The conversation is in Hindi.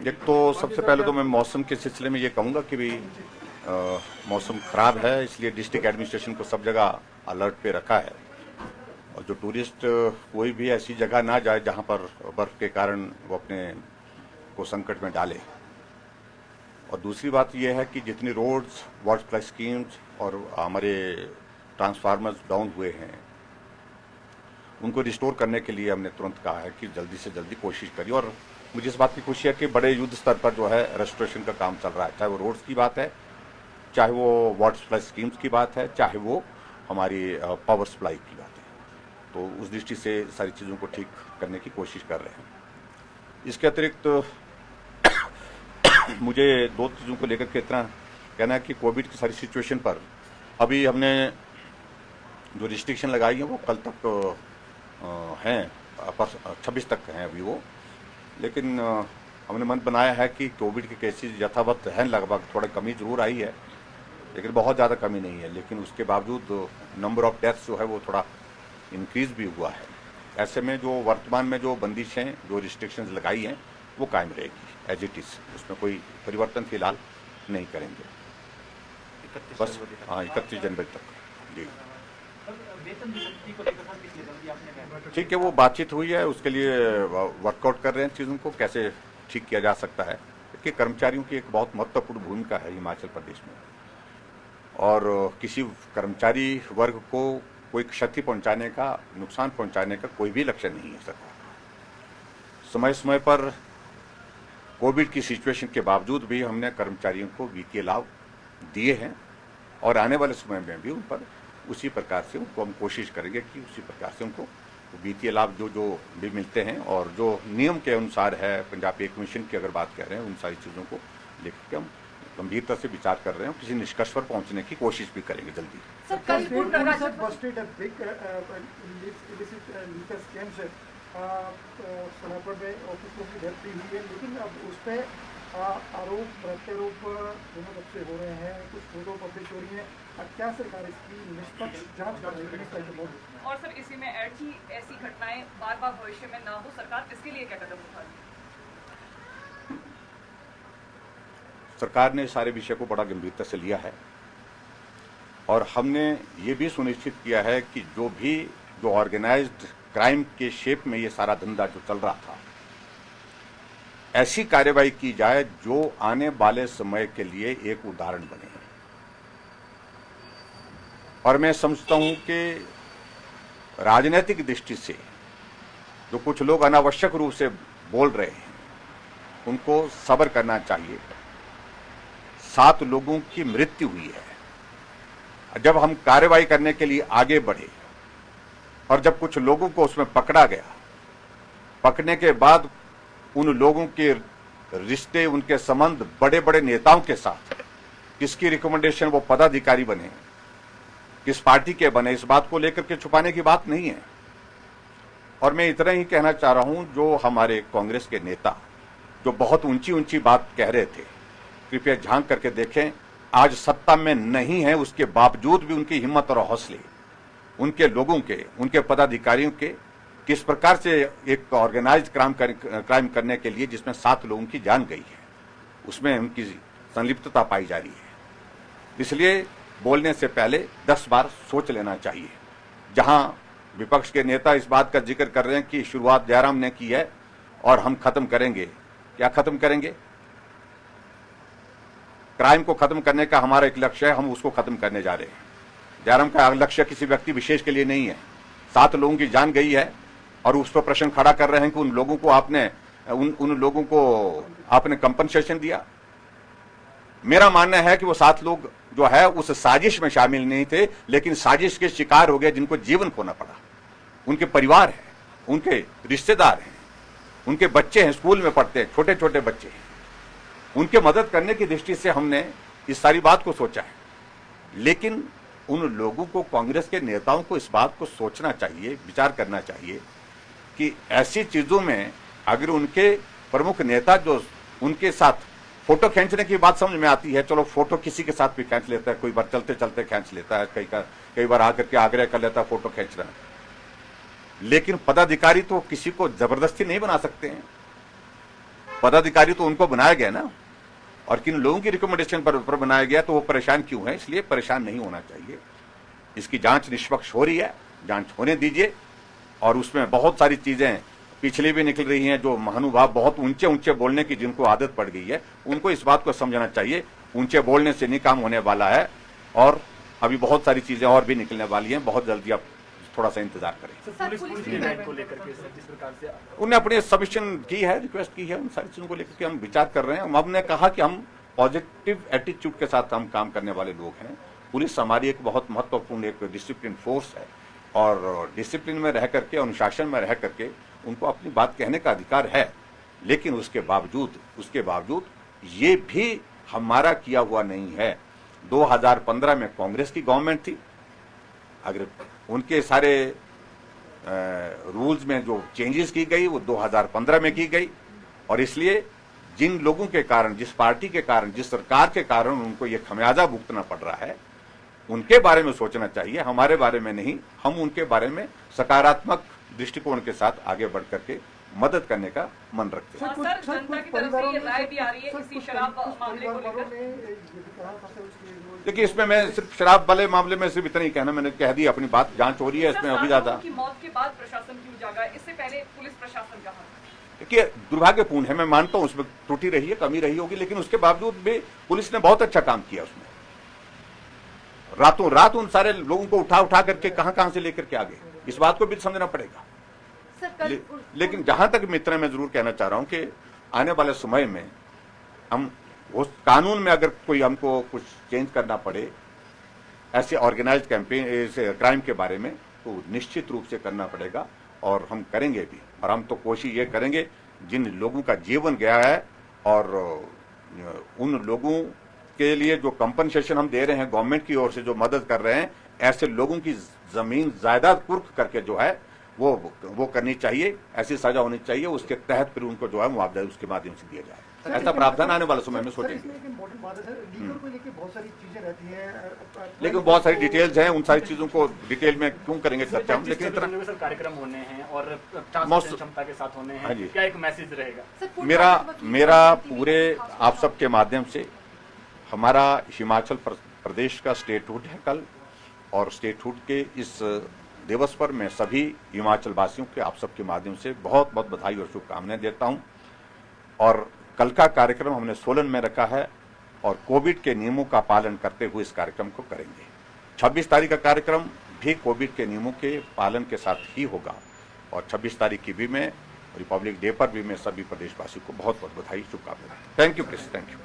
एक तो सबसे पहले तो मैं मौसम के सिलसिले में ये कहूँगा कि भाई मौसम खराब है, इसलिए डिस्ट्रिक्ट एडमिनिस्ट्रेशन को सब जगह अलर्ट पे रखा है। और जो टूरिस्ट कोई भी ऐसी जगह ना जाए जहाँ पर बर्फ के कारण वो अपने को संकट में डाले। और दूसरी बात यह है कि जितनी रोड्स, वाटर सप्लाई स्कीम्स और हमारे ट्रांसफार्मर्स डाउन हुए हैं, उनको रिस्टोर करने के लिए हमने तुरंत कहा है कि जल्दी से जल्दी कोशिश करिए। और मुझे इस बात की खुशी है कि बड़े युद्ध स्तर पर जो है रेस्टोरेशन का काम चल रहा है, चाहे वो रोड्स की बात है, चाहे वो वाटर सप्लाई स्कीम्स की बात है, चाहे वो हमारी पावर सप्लाई की बात है। तो उस दृष्टि से सारी चीज़ों को ठीक करने की कोशिश कर रहे हैं। इसके अतिरिक्त मुझे दो चीज़ों को लेकर के इतना कहना है कि कोविड की सारी सिचुएशन पर अभी हमने जो रिस्ट्रिक्शन लगाई है वो कल तक हैं, 26 तक हैं अभी वो। लेकिन हमने मन बनाया है कि कोविड के केसेस यथावत हैं, लगभग थोड़ा कमी जरूर आई है लेकिन बहुत ज़्यादा कमी नहीं है। लेकिन उसके बावजूद नंबर ऑफ डेथ्स जो है वो थोड़ा इंक्रीज भी हुआ है। ऐसे में जो वर्तमान में जो बंदिशें, जो रिस्ट्रिक्शंस लगाई हैं वो कायम रहेगी एज इट इज़, उसमें कोई परिवर्तन फिलहाल नहीं करेंगे। बस हाँ, 31 जनवरी तक। जी ठीक है, वो बातचीत हुई है, उसके लिए वर्कआउट कर रहे हैं चीज़ों को कैसे ठीक किया जा सकता है। कि कर्मचारियों की एक बहुत महत्वपूर्ण भूमिका है हिमाचल प्रदेश में, और किसी कर्मचारी वर्ग को कोई क्षति पहुंचाने का, नुकसान पहुंचाने का कोई भी लक्ष्य नहीं है सरकार। समय समय पर कोविड की सिचुएशन के बावजूद भी हमने कर्मचारियों को वित्तीय लाभ दिए हैं और आने वाले समय में भी उन पर उसी प्रकार से उनको हम कोशिश करेंगे कि उसी प्रकार से उनको वित्तीय लाभ जो जो भी मिलते हैं और जो नियम के अनुसार है, पंजाब पे कमीशन की अगर बात कर रहे हैं, उन सारी चीज़ों को लेकर के हम गंभीरता से विचार कर रहे हैं और किसी निष्कर्ष पर पहुंचने की कोशिश भी करेंगे जल्दी। लेकिन अब उस पर आरोप प्रत्यारोप दोनों तरफ से हो रहे हैं, कुछ फोटो पब्लिश हो रही है। क्या सरकार इसकी निष्पक्ष जांच कर रही है? और सर इसी में ऐड की ऐसी घटनाएं बार बार भविष्य में ना हो, सरकार इसके लिए क्या कदम उठा रही है? सरकार ने सारे विषय को बड़ा गंभीरता से लिया है और हमने ये भी सुनिश्चित किया है कि जो ऑर्गेनाइज्ड क्राइम के शेप में ये सारा धंधा जो चल रहा था, ऐसी कार्रवाई की जाए जो आने वाले समय के लिए एक उदाहरण बने। और मैं समझता हूं कि राजनीतिक दृष्टि से जो कुछ लोग अनावश्यक रूप से बोल रहे हैं उनको सब्र करना चाहिए। 7 लोगों की मृत्यु हुई है। जब हम कार्रवाई करने के लिए आगे बढ़े और जब कुछ लोगों को उसमें पकड़ा गया, पकड़ने के बाद उन लोगों के रिश्ते, उनके संबंध बड़े बड़े नेताओं के साथ, किसकी रिकमेंडेशन वो पदाधिकारी बने, किस पार्टी के बने, इस बात को लेकर के छुपाने की बात नहीं है। और मैं इतना ही कहना चाह रहा हूं, जो हमारे कांग्रेस के नेता जो बहुत ऊंची ऊंची बात कह रहे थे, कृपया झांक करके देखें, आज सत्ता में नहीं है, उसके बावजूद भी उनकी हिम्मत और हौसले, उनके लोगों के, उनके पदाधिकारियों के, किस प्रकार से एक ऑर्गेनाइज्ड क्राइम करने के लिए जिसमें 7 लोगों की जान गई है, उसमें उनकी संलिप्तता पाई जा रही है। इसलिए बोलने से पहले 10 बार सोच लेना चाहिए। जहां विपक्ष के नेता इस बात का जिक्र कर रहे हैं कि शुरुआत जयराम ने की है और हम खत्म करेंगे, क्या खत्म करेंगे? क्राइम को खत्म करने का हमारा एक लक्ष्य है, हम उसको खत्म करने जा रहे हैं। जयराम का लक्ष्य किसी व्यक्ति विशेष के लिए नहीं है। 7 लोगों की जान गई है और उस पर प्रश्न खड़ा कर रहे हैं कि उन लोगों को आपने कंपनसेशन दिया। मेरा मानना है कि वो 7 लोग जो है उस साजिश में शामिल नहीं थे, लेकिन साजिश के शिकार हो गए, जिनको जीवन खोना पड़ा। उनके परिवार है, उनके रिश्तेदार हैं, उनके बच्चे हैं, स्कूल में पढ़ते हैं, छोटे छोटे बच्चे हैं। उनके मदद करने की दृष्टि से हमने इस सारी बात को सोचा है। लेकिन उन लोगों को, कांग्रेस के नेताओं को इस बात को सोचना चाहिए, विचार करना चाहिए कि ऐसी चीजों में अगर उनके प्रमुख नेता जो उनके साथ फोटो खींचने की बात समझ में आती है, चलो फोटो किसी के साथ भी खींच लेता है, कोई बार चलते चलते खींच लेता है, कई बार आकर के आग्रह कर लेता है फोटो खींच रहा है। लेकिन पदाधिकारी तो किसी को जबरदस्ती नहीं बना सकते हैं। पदाधिकारी तो उनको बनाया गया ना, और किन लोगों की रिकमेंडेशन पर बनाया गया, तो वो परेशान क्यों है? इसलिए परेशान नहीं होना चाहिए। इसकी जांच निष्पक्ष हो रही है, जांच होने दीजिए। और उसमें बहुत सारी चीजें पिछली भी निकल रही हैं, जो महानुभाव बहुत ऊंचे ऊंचे बोलने की जिनको आदत पड़ गई है, उनको इस बात को समझना चाहिए ऊंचे बोलने से नहीं काम होने वाला है, और अभी बहुत सारी चीजें और भी निकलने वाली हैं। बहुत जल्दी आप थोड़ा सा इंतजार करें। पुलिस को लेकर के जिस प्रकार से उन्होंने अपनी सबमिशन की है, रिक्वेस्ट की है, उन सारी चीजों को लेकर के हम विचार कर रहे हैं। हमने कहा कि हम पॉजिटिव एटीट्यूड के साथ हम काम करने वाले लोग हैं। पुलिस हमारी एक बहुत महत्वपूर्ण एक डिसिप्लिन फोर्स है, और डिसिप्लिन में रह करके, अनुशासन में रह करके उनको अपनी बात कहने का अधिकार है। लेकिन उसके बावजूद ये भी हमारा किया हुआ नहीं है। 2015 में कांग्रेस की गवर्नमेंट थी, अगर उनके सारे रूल्स में जो चेंजेस की गई वो 2015 में की गई, और इसलिए जिन लोगों के कारण, जिस पार्टी के कारण, जिस सरकार के कारण उनको ये खमियाजा भुगतना पड़ रहा है, उनके बारे में सोचना चाहिए, हमारे बारे में नहीं। हम उनके बारे में सकारात्मक दृष्टिकोण के साथ आगे बढ़ करके मदद करने का मन रखते हैं। सर, जनता की तरफ से ये राय भी आ रही है इसी शराब मामले को लेकर। देखिए, इसमें मैं सिर्फ शराब वाले मामले में सिर्फ इतना ही कहना, मैंने कह दी अपनी बात, जांच हो रही है इसमें अभी ज्यादा। की मौत के बाद प्रशासन क्यों जागा? इससे पहले पुलिस प्रशासन कहाँ था? देखिए, दुर्भाग्यपूर्ण है, मैं मानता हूं उसमें त्रुटि रही है, कमी रही होगी, लेकिन उसके बावजूद भी पुलिस ने बहुत अच्छा काम किया। उसमें रातों रात उन सारे लोगों को उठा करके कहां से लेकर के आ गए, इस बात को भी समझना पड़ेगा। लेकिन जहां तक मित्र, मैं जरूर कहना चाह रहा हूं कि आने वाले समय में हम उस कानून में अगर कोई हमको कुछ चेंज करना पड़े ऐसे ऑर्गेनाइज्ड कैंपेन, ऐसे क्राइम के बारे में, तो निश्चित रूप से करना पड़ेगा, और हम करेंगे भी। और हम तो कोशिश ये करेंगे, जिन लोगों का जीवन गया है और उन लोगों के लिए जो कंपनसेशन हम दे रहे हैं गवर्नमेंट की ओर से, जो मदद कर रहे हैं, ऐसे लोगों की जमीन जायदाद कुर्क करके जो है वो करनी चाहिए, ऐसी सजा होनी चाहिए। उसके तहत फिर उनको जो है मुआवजा उसके माध्यम से दिया जाए। ऐसा प्रावधान आने वाले समय में सोचेंगे। लेकिन बहुत सारी डिटेल्स हैं, उन सारी चीजों को डिटेल में क्यों करेंगे चर्चा हम, लेकिन इतना कार्यक्रम होने हैं और क्षमता के साथ होने हैं, क्या एक मैसेज रहेगा? मेरा पूरे आप सबके माध्यम से, हमारा हिमाचल प्रदेश का स्टेटहुड है कल, और स्टेटहुड के इस दिवस पर मैं सभी हिमाचल वासियों के, आप सबके माध्यम से बहुत बहुत बधाई और शुभकामनाएं देता हूं। और कल का कार्यक्रम हमने सोलन में रखा है, और कोविड के नियमों का पालन करते हुए इस कार्यक्रम को करेंगे। 26 तारीख का कार्यक्रम भी कोविड के नियमों के पालन के साथ ही होगा, और 26 तारीख की भी मैं, रिपब्लिक डे पर भी मैं सभी प्रदेशवासियों को बहुत बहुत बधाई, शुभकामनाएं। Thank you please, thank you.